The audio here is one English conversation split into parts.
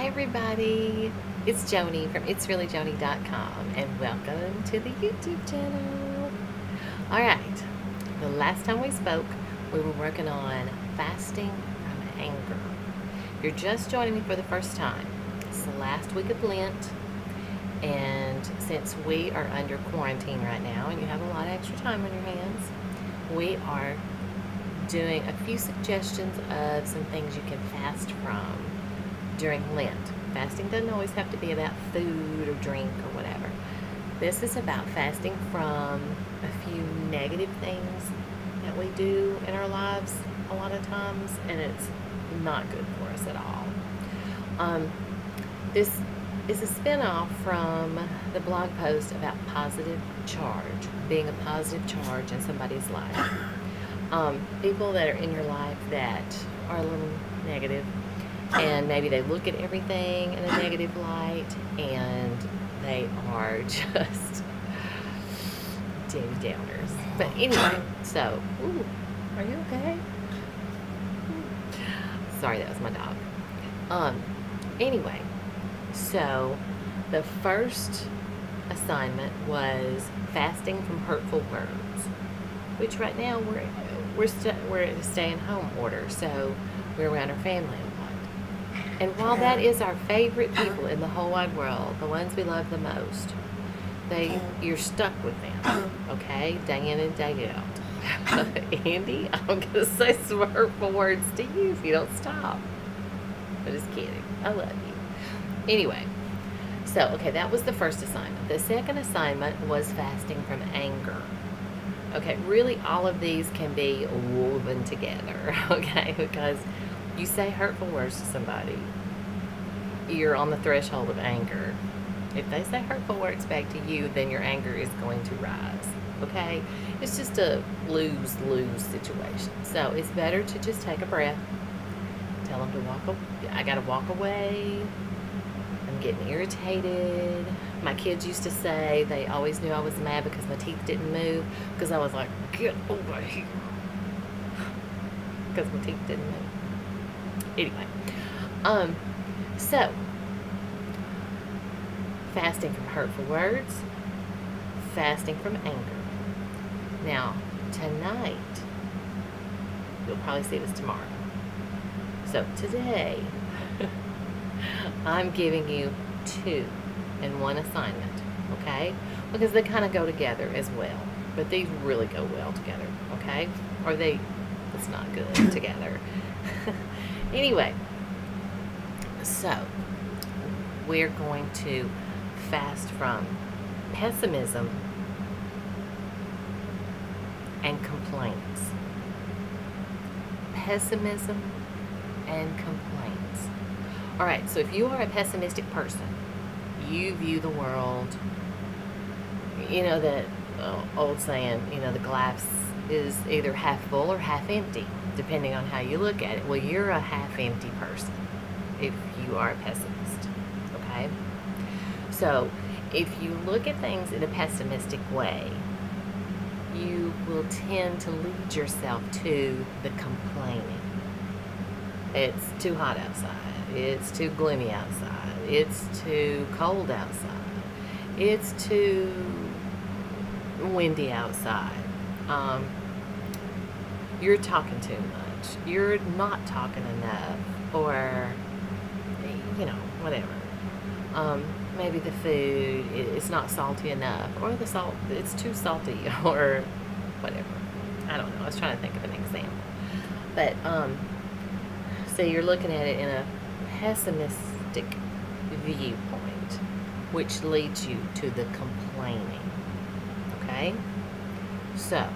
Hi everybody, it's Joni from itsreallyjoni.com and welcome to the YouTube channel. Alright, the last time we spoke, we were working on fasting from anger. If you're just joining me for the first time, it's the last week of Lent, and since we are under quarantine right now and you have a lot of extra time on your hands, we are doing a few suggestions of some things you can fast from during Lent. Fasting doesn't always have to be about food or drink or whatever. This is about fasting from a few negative things that we do in our lives a lot of times, and it's not good for us at all. This is a spin-off from the blog post about positive charge, being a positive charge in somebody's life. People that are in your life that are a little negative, and maybe they look at everything in a negative light, and they are just Debbie Downers. But anyway, so, ooh, are you okay? Sorry, that was my dog. Anyway, so the first assignment was fasting from hurtful words, which right now we're at a stay-at-home order, so we're around our family a lot. And while that is our favorite people in the whole wide world, the ones we love the most, you're stuck with them, okay, day in and day out. Andy, I'm gonna say some hurtful words to you if you don't stop. I'm just kidding. I love you. Anyway, so okay, that was the first assignment. The second assignment was fasting from anger. Okay, really all of these can be woven together, okay, because you say hurtful words to somebody, you're on the threshold of anger. If they say hurtful words back to you, then your anger is going to rise, okay? It's just a lose-lose situation. So it's better to just take a breath, tell them to walk, I gotta walk away, I'm getting irritated. My kids used to say they always knew I was mad because my teeth didn't move, because I was like, get over here, because my teeth didn't move. Anyway, so fasting from hurtful words, fasting from anger. Now, tonight, you'll probably see this tomorrow. So today, I'm giving you 2 in one assignment, okay? Because they kind of go together as well. But these really go well together, okay? Or it's not good together. Anyway, so we're going to fast from pessimism and complaints. Pessimism and complaints. All right, so if you are a pessimistic person, you view the world, you know that old saying, you know, the glass is either half full or half empty, depending on how you look at it. Well, you're a half empty person if you are a pessimist, okay? So if you look at things in a pessimistic way, you will tend to lead yourself to the complaining. It's too hot outside. It's too gloomy outside. It's too cold outside. It's too windy outside. You're talking too much. You're not talking enough, or you know, whatever. Maybe the food it's not salty enough, or the salt it's too salty, or whatever. I don't know. I was trying to think of an example, but so you're looking at it in a pessimistic viewpoint, which leads you to the complaining. Okay? So,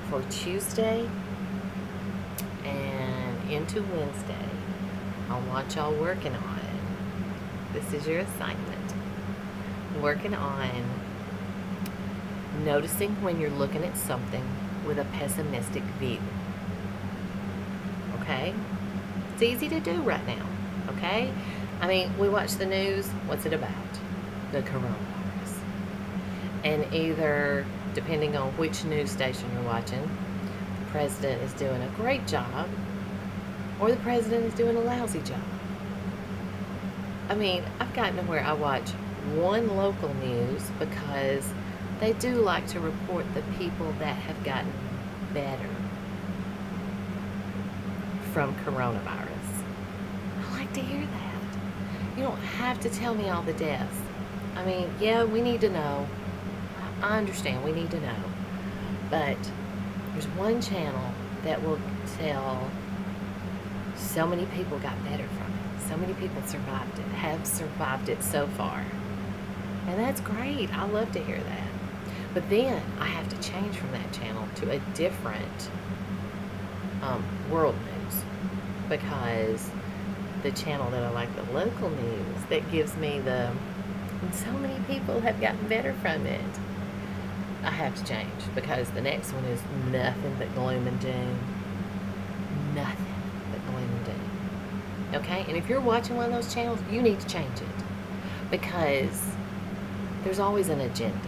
for Tuesday and into Wednesday, I want y'all working on, this is your assignment, working on noticing when you're looking at something with a pessimistic view. Okay? It's easy to do right now, okay? I mean, we watch the news, what's it about? The coronavirus. And either, depending on which news station you're watching, the president is doing a great job, or the president is doing a lousy job. I mean, I've gotten to where I watch one local news because they do like to report the people that have gotten better from coronavirus. I like to hear that. You don't have to tell me all the deaths. I mean, yeah, we need to know. I understand we need to know. But there's one channel that will tell so many people got better from it. So many people survived it, have survived it so far. And that's great. I love to hear that. But then I have to change from that channel to a different world news, because the channel that I like, the local news, that gives me the so many people have gotten better from it, I have to change, because the next one is nothing but gloom and doom. Nothing but gloom and doom. Okay? And if you're watching one of those channels, you need to change it, because there's always an agenda.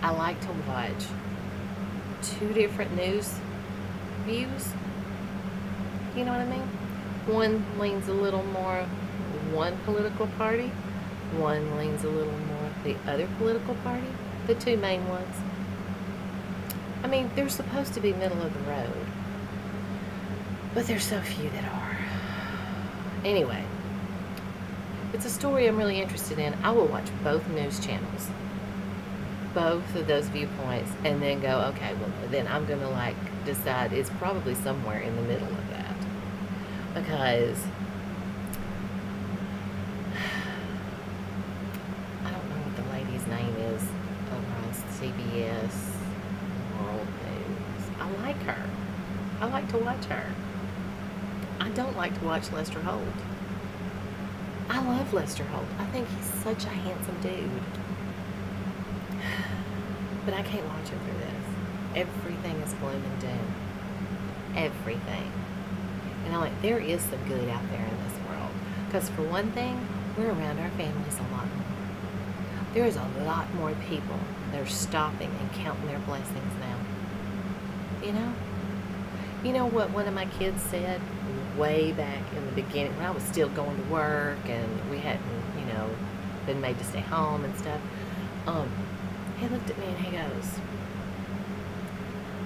I like to watch two different news views. You know what I mean? One leans a little more one political party. One leans a little more the other political party. The two main ones. I mean, they're supposed to be middle of the road, but there's so few that are. Anyway, if it's a story I'm really interested in, I will watch both news channels, both of those viewpoints, and then go, okay, well, then I'm going to like decide it's probably somewhere in the middle of that, because I don't know what the lady's name is over on CBS World News. I like her. I like to watch her. I don't like to watch Lester Holt. I love Lester Holt. I think he's such a handsome dude. But I can't watch him for this. Everything is gloom and doom. Everything. And I'm like, there is some good out there in this world. Because for one thing, we're around our families a lot more. There is a lot more people that are stopping and counting their blessings now. You know? You know what one of my kids said way back in the beginning, when I was still going to work and we hadn't, you know, been made to stay home and stuff. He looked at me and he goes,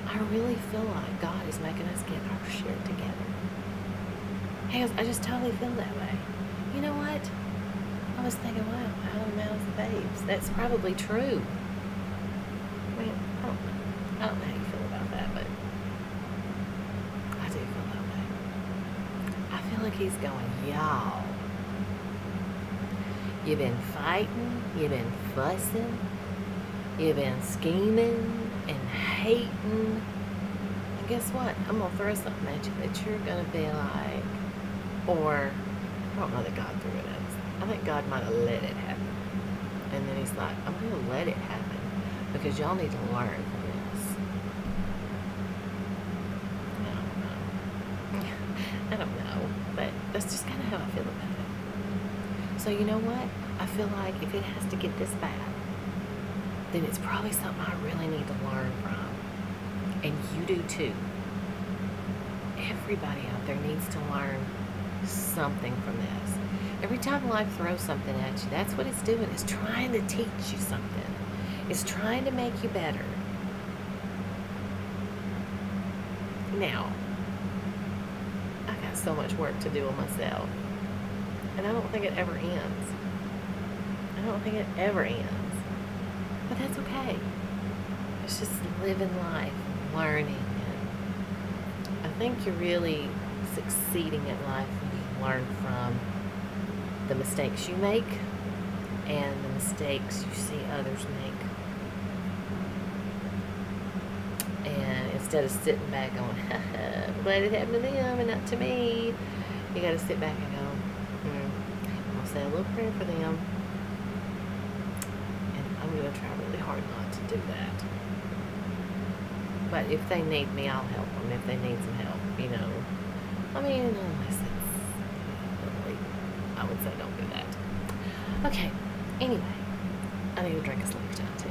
I really feel like God is making us get our shit together. He goes, I just totally feel that way. You know what? I was thinking, wow, out of the mouths of babes. That's probably true. I mean, I don't know how you feel about that, but I do feel that way. I feel like he's going, y'all, you've been fighting, you've been fussing, you've been scheming and hating. And guess what? I'm going to throw something at you that you're going to be like, or, I don't know that God threw it at us. I think God might have let it happen. And then he's like, I'm going to let it happen because y'all need to learn from this. I don't know. But that's just kind of how I feel about it. So you know what? I feel like if it has to get this bad, then it's probably something I really need to learn from. And you do too. Everybody out there needs to learn something from this. Every time life throws something at you, that's what it's doing. It's trying to teach you something. It's trying to make you better. Now, I got so much work to do on myself. And I don't think it ever ends. I don't think it ever ends. But that's okay. It's just living life, learning. And I think you're really succeeding at life when you learn from the mistakes you make and the mistakes you see others make. And instead of sitting back going, I'm glad it happened to them and not to me, you got to sit back and go, I'm going to say a little prayer for them. I'm going to try really hard not to do that. But if they need me, I'll help them if they need some help, you know. I mean, unless it's really, I would say don't do that. Okay, anyway, I need to drink a Slurpee tea.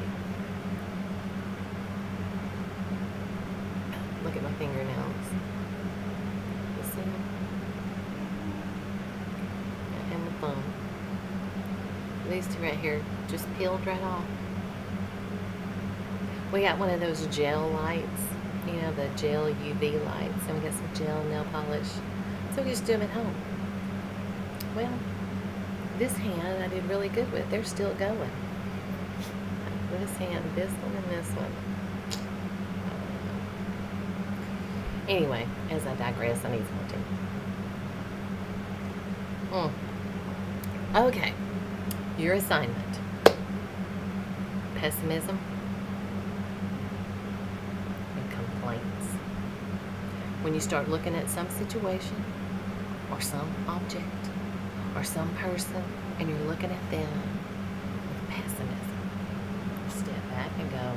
Look at my fingernails. You see them? And my thumb. These two right here just peeled right off. We got one of those gel lights, you know, the gel UV lights, and we got some gel nail polish. So we just do them at home. Well, this hand I did really good with. They're still going. This hand, this one, and this one. Anyway, as I digress, I need something. Okay, your assignment. Pessimism and complaints. When you start looking at some situation or some object or some person and you're looking at them with pessimism, step back and go,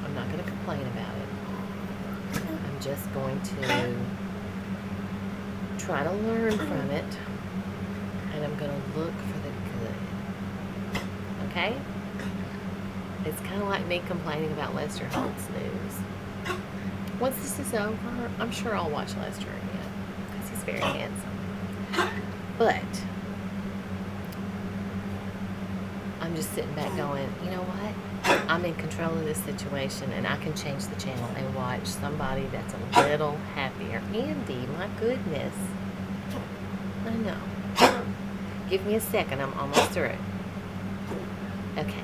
I'm not going to complain about it. I'm just going to try to learn from it, and I'm going to look for the good. Okay? It's kind of like me complaining about Lester Holt's news. Once this is over, I'm sure I'll watch Lester again, because he's very handsome. But I'm just sitting back going, you know what? I'm in control of this situation, and I can change the channel and watch somebody that's a little happier. Indy, my goodness. I know. Give me a second. I'm almost through. Okay.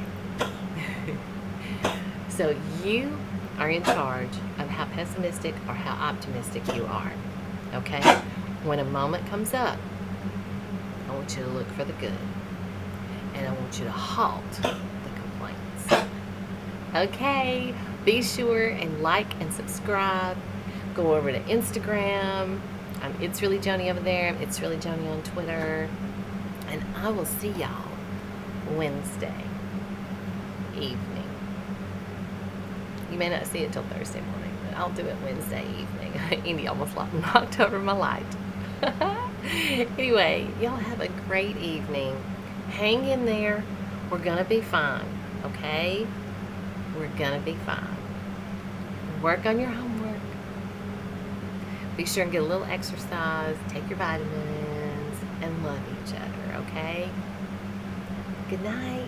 So you are in charge of how pessimistic or how optimistic you are. Okay? When a moment comes up, I want you to look for the good. And I want you to halt the complaints. Okay, be sure and like and subscribe. Go over to Instagram. It's Really Joni over there. It's Really Joni on Twitter. And I will see y'all Wednesday evening. You may not see it till Thursday morning, but I'll do it Wednesday evening. Indy almost knocked over my light. Anyway, y'all have a great evening. Hang in there. We're going to be fine, okay? We're going to be fine. Work on your homework. Be sure and get a little exercise. Take your vitamins. And love each other, okay? Good night.